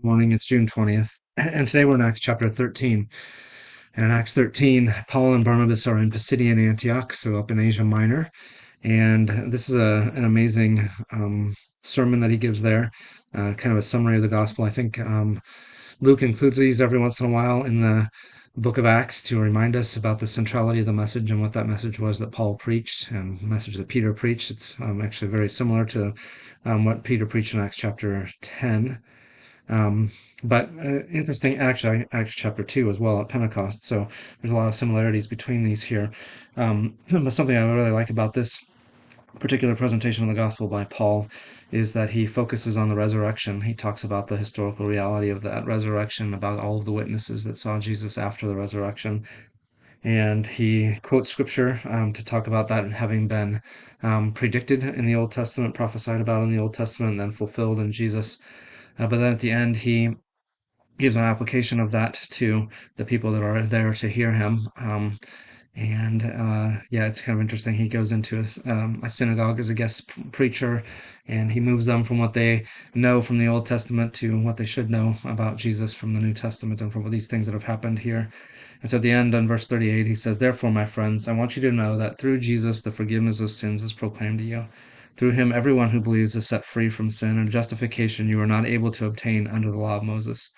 Morning, it's June 20th, and today we're in Acts chapter 13. And in Acts 13, Paul and Barnabas are in Pisidian Antioch, so up in Asia Minor. And this is an amazing sermon that he gives there, kind of a summary of the gospel. I think Luke includes these every once in a while in the book of Acts to remind us about the centrality of the message and what that message was that Paul preached and the message that Peter preached. It's actually very similar to what Peter preached in Acts chapter 10. Um, but interesting, actually, Acts chapter 2 as well at Pentecost. So there's a lot of similarities between these here. But something I really like about this particular presentation of the gospel by Paul is that he focuses on the resurrection. He talks about the historical reality of that resurrection, about all of the witnesses that saw Jesus after the resurrection. And he quotes scripture to talk about that having been predicted in the Old Testament, prophesied about in the Old Testament, and then fulfilled in Jesus. But then at the end, he gives an application of that to the people that are there to hear him. And yeah, it's kind of interesting. He goes into a synagogue as a guest preacher, and he moves them from what they know from the Old Testament to what they should know about Jesus from the New Testament and from these things that have happened here. And so at the end, in verse 38, he says, "Therefore, my friends, I want you to know that through Jesus the forgiveness of sins is proclaimed to you. Through him, everyone who believes is set free from sin, and justification you are not able to obtain under the law of Moses.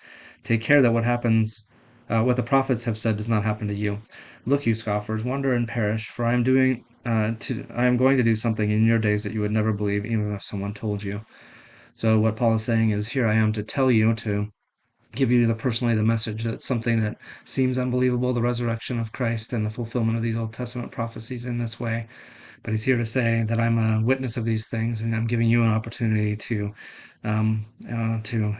Take care that what the prophets have said does not happen to you. Look, you scoffers, wonder and perish, for I am going to do something in your days that you would never believe, even if someone told you." So what Paul is saying is, here I am to tell you, to give you personally the message that something that seems unbelievable, the resurrection of Christ and the fulfillment of these Old Testament prophecies in this way. But he's here to say that I'm a witness of these things, and I'm giving you an opportunity to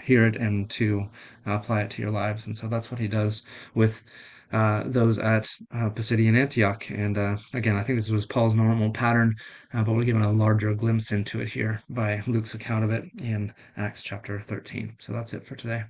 hear it and to apply it to your lives. And so that's what he does with those at Pisidian Antioch. And again, I think this was Paul's normal pattern, but we're given a larger glimpse into it here by Luke's account of it in Acts chapter 13. So that's it for today.